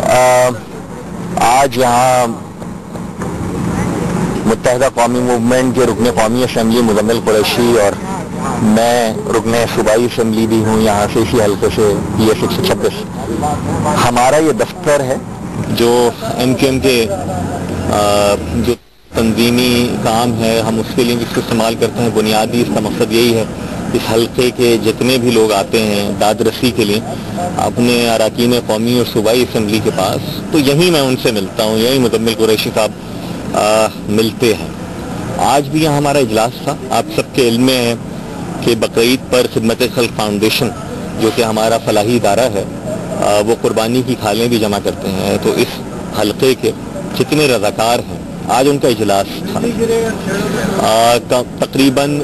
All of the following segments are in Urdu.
آج یہاں متحدہ قومی موومنٹ کے رکن قومی اسمبلی مزمل قریشی اور میں رکن صوبائی اسمبلی بھی ہوں یہاں سے اسی حلقے سے PS 126. ہمارا یہ دفتر ہے جو MQM کے جو تنظیمی کام ہے ہم اس کے لیے اس کو استعمال کرتے ہیں. بنیادی اس کا مقصد یہی ہے اس حلقے کے جتنے بھی لوگ آتے ہیں داد رسی کے لیے اپنے اراکین قومی اور صوبائی اسمبلی کے پاس تو یہیں میں ان سے ملتا ہوں, یہیں مزمل قریشی صاحب ملتے ہیں. آج بھی یہاں ہمارا اجلاس تھا. آپ سب کے علم میں ہے کہ بقرعید پر خدمت خلق فاؤنڈیشن جو کہ ہمارا فلاحی ادارہ ہے وہ قربانی کی کھالیں بھی جمع کرتے ہیں. تو اس حلقے کے جتنے رضاکار ہیں آج ان کا اجلاس تھا. تقریباً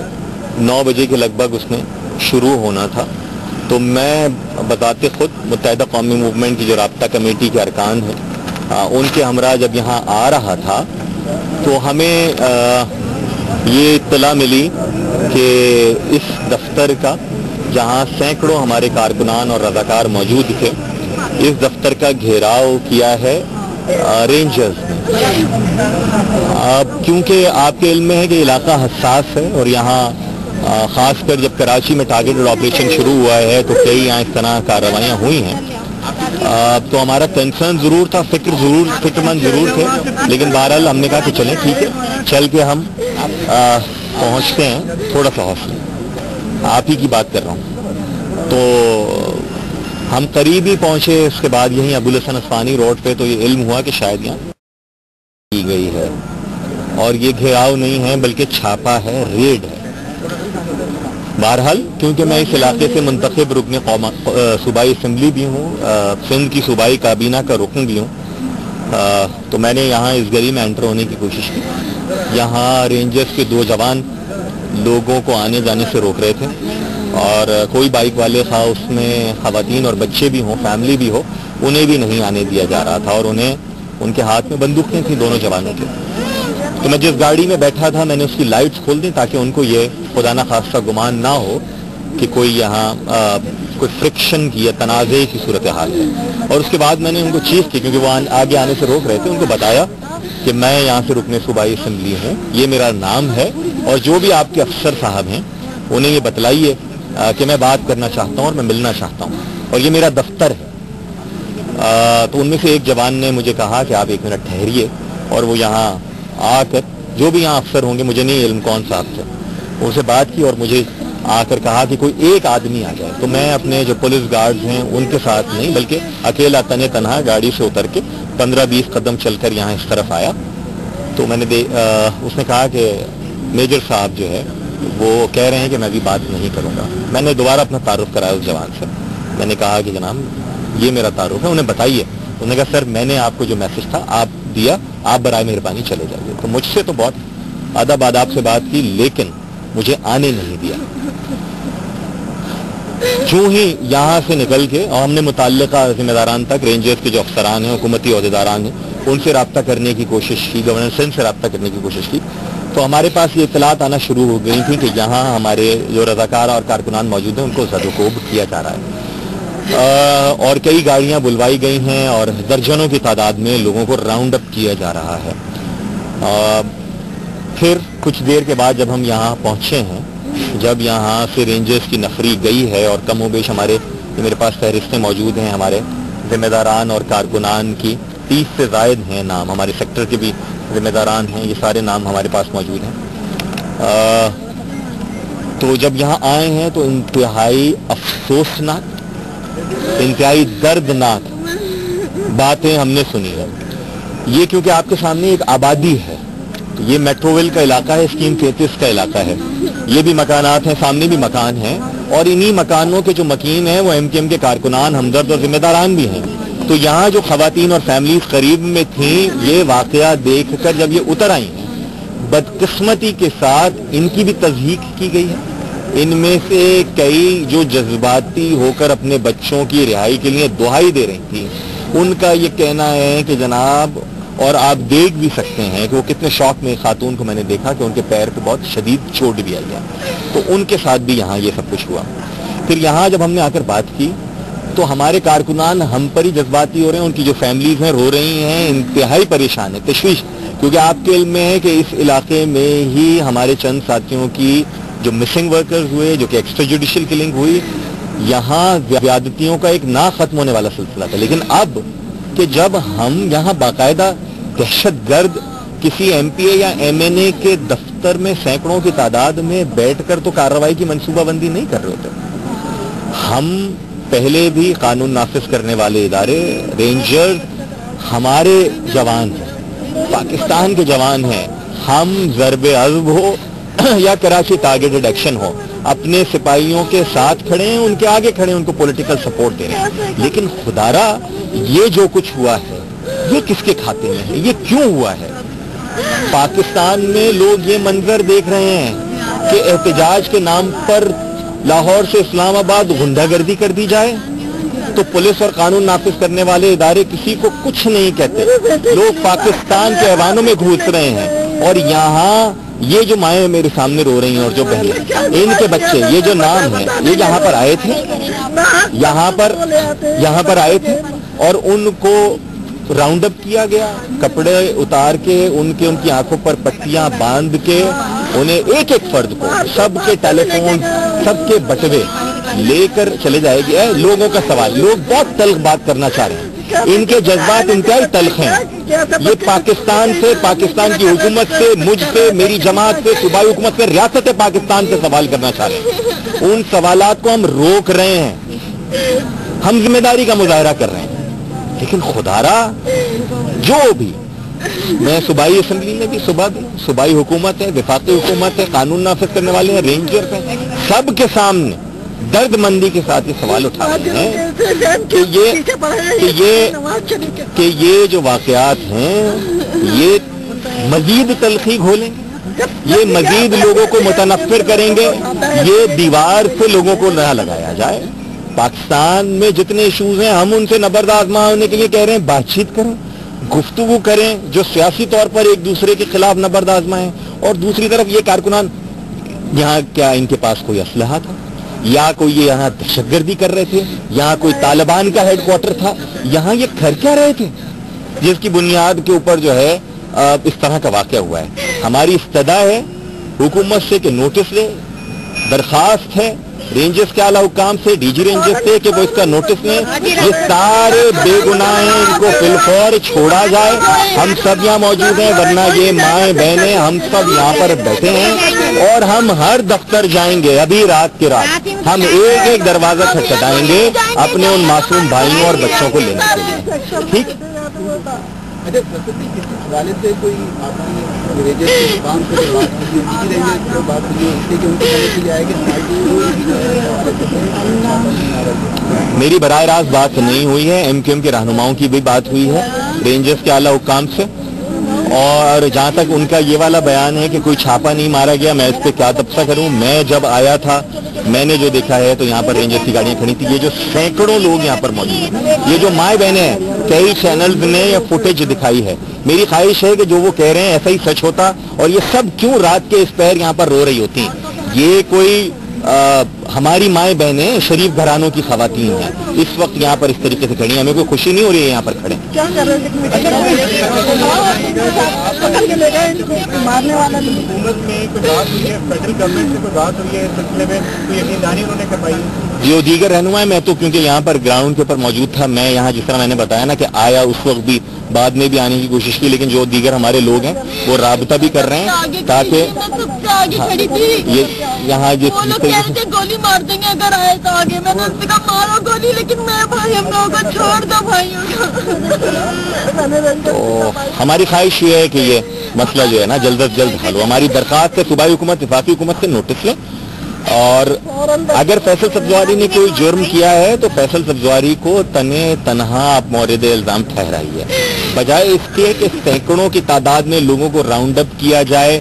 9 بجے کے لگ بھگ اس میں شروع ہونا تھا. تو میں بتاتے خود متحدہ قومی موومنٹ کی جو رابطہ کمیٹی کے ارکان ہیں ان کے ہمراہ جب یہاں آ رہا تھا تو ہمیں یہ اطلاع ملی کہ اس دفتر کا جہاں سینکڑوں ہمارے کارکنان اور رضاکار موجود تھے اس دفتر کا گھیراؤ کیا ہے رینجرز نے. کیونکہ آپ کے علم میں ہے کہ علاقہ حساس ہے اور یہاں خاص کر جب کراچی میں ٹارگیٹڈ آپریشن شروع ہوا ہے تو کئی یہاں اس طرح کارروائیاں ہوئی ہیں. تو ہمارا کنسرن ضرور تھا, فکر مند ضرور تھے, لیکن بہرحال ہم نے کہا کہ چلیں ٹھیک ہے چل کے ہم پہنچتے ہیں. تھوڑا سا حوصلہ, آپ ہی کی بات کر رہا ہوں. تو ہم قریب ہی پہنچے. اس کے بعد یہیں ابوالحسن اصفہانی روڈ پہ تو یہ علم ہوا کہ شاید یہاں کی گئی ہے اور یہ گھیراؤ نہیں ہے بلکہ چھاپا ہے, ریڈ ہے. بہرحال کیونکہ میں اس علاقے سے منتخب رکن صوبائی اسمبلی بھی ہوں, سندھ کی صوبائی کابینہ کا رکن بھی ہوں, تو میں نے یہاں اس گلی میں انٹر ہونے کی کوشش کی. یہاں رینجرز کے 2 جوان لوگوں کو آنے جانے سے روک رہے تھے اور کوئی بائک والے خواہ اس میں خواتین اور بچے بھی ہوں, فیملی بھی ہو, انہیں بھی نہیں آنے دیا جا رہا تھا اور انہیں ان کے ہاتھ میں بندوقیں تھیں دونوں جوانوں کے. تو میں جس گاڑی میں بیٹھا تھا میں نے اس کی لائٹس کھول دی تاکہ ان کو یہ خدا نخواستہ گمان نہ ہو کہ کوئی یہاں کوئی فرکشن کی یا تنازع کی صورتحال ہے. اور اس کے بعد میں نے ان کو چیخ کی کیونکہ وہ آگے آنے سے روک رہے تھے, ان کو بتایا کہ میں یہاں سے رکن صوبائی اسمبلی ہوں, یہ میرا نام ہے اور جو بھی آپ کے افسر صاحب ہیں انہیں یہ بتلائیے کہ میں بات کرنا چاہتا ہوں اور میں ملنا چاہتا ہوں اور یہ میرا دفتر ہے. تو ان میں سے ایک جوان نے مجھے کہا کہ آپ 1 منٹ ٹھہریے, اور وہ یہاں آ کر جو بھی یہاں افسر ہوں گے مجھے نہیں علم کون صاحب سے ان سے بات کی اور مجھے آ کر کہا کہ کوئی ایک آدمی آ جائے. تو میں اپنے جو پولیس گارڈز ہیں ان کے ساتھ نہیں بلکہ اکیلا تنہا گاڑی سے اتر کے 15-20 قدم چل کر یہاں اس طرف آیا. تو میں نے اس نے کہا کہ میجر صاحب جو ہے وہ کہہ رہے ہیں کہ میں بھی بات نہیں کروں گا. میں نے دوبارہ اپنا تعارف کرایا اس جوان سے. میں نے کہا کہ جناب یہ میرا تعارف ہے, انہیں بتائیے. انہوں نے کہا سر میں نے آپ کو جو میسج تھا آپ دیا, آپ برائے مہربانی چلے جائیے. تو مجھ سے تو بہت ادب آداب سے بات کی لیکن مجھے آنے نہیں دیا. جو ہی یہاں سے نکل کے اور ہم نے متعلقہ ذمہ داران تک, رینجرز کے جو افسران ہیں, حکومتی عہدیداران ہیں, ان سے رابطہ کرنے کی کوشش کی, گورنر سندھ سے رابطہ کرنے کی کوشش کی, تو ہمارے پاس یہ اطلاعات آنا شروع ہو گئی تھی کہ یہاں ہمارے جو رضاکار اور کارکنان موجود ہیں ان کو زد و کوب کیا جا رہا ہے اور کئی گاڑیاں بلوائی گئی ہیں اور درجنوں کی تعداد میں لوگوں کو راؤنڈ اپ کیا جا رہا ہے. پھر کچھ دیر کے بعد جب ہم یہاں پہنچے ہیں, جب یہاں سے رینجرز کی نفری گئی ہے اور کم و بیش ہمارے میرے پاس فہرستیں موجود ہیں ہمارے ذمہ داران اور کارکنان کی 30 سے زائد ہیں نام, ہمارے سیکٹر کے بھی ذمہ داران ہیں, یہ سارے نام ہمارے پاس موجود ہیں. تو جب یہاں آئے ہیں تو انتہائی افسوسناک, انتہائی دردناک باتیں ہم نے سنی ہے. یہ کیونکہ آپ کے سامنے ایک آبادی ہے, یہ میٹروویل کا علاقہ ہے, اسکیم 33 کا علاقہ ہے, یہ بھی مکانات ہیں, سامنے بھی مکان ہیں اور انہی مکانوں کے جو مکین ہیں وہ MQM کے کارکنان, ہمدرد اور ذمہ داران بھی ہیں. تو یہاں جو خواتین اور فیملیز قریب میں تھیں یہ واقعہ دیکھ کر جب یہ اتر آئی ہیں, بدقسمتی کے ساتھ ان کی بھی تضحیق کی گئی ہے. ان میں سے کئی جو جذباتی ہو کر اپنے بچوں کی رہائی کے لیے دعائی دے رہی تھیں, ان کا یہ کہنا ہے کہ جناب, اور آپ دیکھ بھی سکتے ہیں کہ وہ کتنے شوق میں خاتون کو میں نے دیکھا کہ ان کے پیر پہ بہت شدید چوٹ بھی آئی ہے, تو ان کے ساتھ بھی یہاں یہ سب کچھ ہوا. پھر یہاں جب ہم نے آ کر بات کی تو ہمارے کارکنان ہم پر ہی جذباتی ہو رہے ہیں. ان کی جو فیملیز ہیں رو رہی ہیں, انتہائی پریشان ہے, تشویش, کیونکہ آپ کے علم میں ہے کہ اس علاقے میں ہی ہمارے چند ساتھیوں کی جو مسنگ ورکرز ہوئے, جو کہ ایکسٹرا جوڈیشل کلنگ ہوئی, یہاں زیادتیوں کا ایک نہ ختم ہونے والا سلسلہ تھا. لیکن اب کہ جب ہم یہاں باقاعدہ دہشت گرد کسی ایم پی اے یا ایم این اے کے دفتر میں سینکڑوں کی تعداد میں بیٹھ کر تو کارروائی کی منصوبہ بندی نہیں کر رہے ہوتے. ہم پہلے بھی قانون نافذ کرنے والے ادارے, رینجر ہمارے جوان ہیں, پاکستان کے جوان ہیں. ہم ضرب عضب ہو یا کراچی ٹارگیٹڈ ایکشن ہو, اپنے سپاہیوں کے ساتھ کھڑے ہیں, ان کے آگے کھڑے ہیں, ان کو پولیٹیکل سپورٹ دے رہے ہیں. لیکن خدارا یہ جو کچھ ہوا ہے یہ کس کے کھاتے میں ہے, یہ کیوں ہوا ہے؟ پاکستان میں لوگ یہ منظر دیکھ رہے ہیں کہ احتجاج کے نام پر لاہور سے اسلام آباد غنڈہ گردی کر دی جائے تو پولیس اور قانون نافذ کرنے والے ادارے کسی کو کچھ نہیں کہتے. لوگ پاکستان کے ایوانوں میں گھس رہے ہیں, اور یہاں یہ جو مائیں میرے سامنے رو رہی ہیں اور جو بہنیں, ان کے بچے, یہ جو نام ہیں, یہ یہاں پر آئے تھے, یہاں پر آئے تھے اور ان کو راؤنڈ اپ کیا گیا, کپڑے اتار کے ان کی آنکھوں پر پٹیاں باندھ کے انہیں ایک ایک فرد کو سب کے ٹیلی فون, سب کے بٹوے لے کر چلے جائے گا. لوگوں کا سوال, لوگ بہت تلخ بات کرنا چاہ رہے ہیں, ان کے جذبات انتہائی تلخ ہیں. یہ پاکستان سے, پاکستان کی حکومت سے, مجھ سے, میری جماعت سے, صوبائی حکومت سے, ریاست پاکستان سے سوال کرنا چاہ رہے ہیں. ان سوالات کو ہم روک رہے ہیں, ہم ذمہ داری کا مظاہرہ کر رہے ہیں. لیکن خدارا جو بھی, میں صوبائی اسمبلی میں بھی, صوبائی حکومت ہے, وفاقی حکومت ہے, قانون نافذ کرنے والے ہیں, رینجر ہیں, سب کے سامنے درد مندی کے ساتھ یہ سوال اٹھا رہے ہیں کہ یہ جو واقعات ہیں یہ مزید تلخی گھولیں گے, یہ مزید لوگوں کو متنفر کریں گے, یہ دیوار سے لوگوں کو نہ لگایا جائے. پاکستان میں جتنے ایشوز ہیں ہم ان سے نبرد آزما ہونے کے لیے کہہ رہے ہیں, بات چیت کریں, گفتگو کریں, جو سیاسی طور پر ایک دوسرے کے خلاف نبرد آزمائیں. اور دوسری طرف یہ کارکنان, یہاں کیا ان کے پاس کوئی اسلحہ تھا, یا کوئی یہ یہاں دہشت گردی کر رہے تھے, یہاں کوئی طالبان کا ہیڈ کوارٹر تھا, یہاں یہ کر کیا رہے تھے جس کی بنیاد کے اوپر جو ہے اس طرح کا واقعہ ہوا ہے؟ ہماری استدعا ہے حکومت سے کہ نوٹس لے, درخواست ہے رینجرز کے اعلیٰ حکام سے, ڈی جی رینجرز سے, کہ وہ اس کا نوٹس لیں. یہ سارے بے گناہ ہیں, ان کو فی الفور چھوڑا جائے. ہم سب یہاں موجود ہیں, ورنہ یہ مائیں بہنیں ہم سب یہاں پر بیٹھے ہیں, اور ہم ہر دفتر جائیں گے. ابھی رات کے رات ہم ایک ایک دروازہ کھٹکھٹائیں گے اپنے ان معصوم بھائیوں اور بچوں کو لینے کے لیے. ٹھیک, میری براہ راست بات نہیں ہوئی ہے, ایم کیو ایم کے رہنماؤں کی بھی بات ہوئی ہے رینجرز کے اعلیٰ حکام سے. اور جہاں تک ان کا یہ والا بیان ہے کہ کوئی چھاپا نہیں مارا گیا, میں اس پہ کیا تبصرہ کروں. میں جب آیا تھا میں نے جو دیکھا ہے تو یہاں پر رینجرز کی گاڑیاں کھڑی تھی, یہ جو سینکڑوں لوگ یہاں پر موجود ہیں, یہ جو مائیں بہنیں ہیں, کئی چینلز نے یہ فوٹیج دکھائی ہے. میری خواہش ہے کہ جو وہ کہہ رہے ہیں ایسا ہی سچ ہوتا, اور یہ سب کیوں رات کے اس پہر یہاں پر رو رہی ہوتی ہیں. یہ کوئی ہماری مائیں بہنیں شریف گھرانوں کی خواتین ہیں, اس وقت یہاں پر اس طریقے سے کھڑی ہیں. ہمیں کوئی خوشی نہیں ہو رہی ہے یہاں پر کھڑے. جو دیگر رہنما ہے, میں تو کیونکہ یہاں پر گراؤنڈ کے اوپر موجود تھا, میں یہاں جس طرح میں نے بتایا نا کہ آیا اس وقت بھی, بعد میں بھی آنے کی کوشش کی, لیکن جو دیگر ہمارے لوگ ہیں وہ رابطہ بھی کر رہے ہیں تاکہ یہ یہاں گولی مار دیں گے اگر آئے تو آگے. میں نے اس سے کہا مارو گولی, لیکن میں بھائی ہم لوگوں کو چھوڑ دو بھائیوں کو. تو ہماری خواہش یہ ہے کہ یہ مسئلہ جو ہے نا جلد از جلد حل ہو. ہماری درخواست ہے صوبائی حکومت, وفاقی حکومت سے نوٹس لیں, اور اگر فیصل سبزواری نے کوئی جرم کیا ہے تو فیصل سبزواری کو تنہا آپ مورد الزام ٹھہرائیے, بجائے اس کے کہ سینکڑوں کی تعداد میں لوگوں کو راؤنڈ اپ کیا جائے,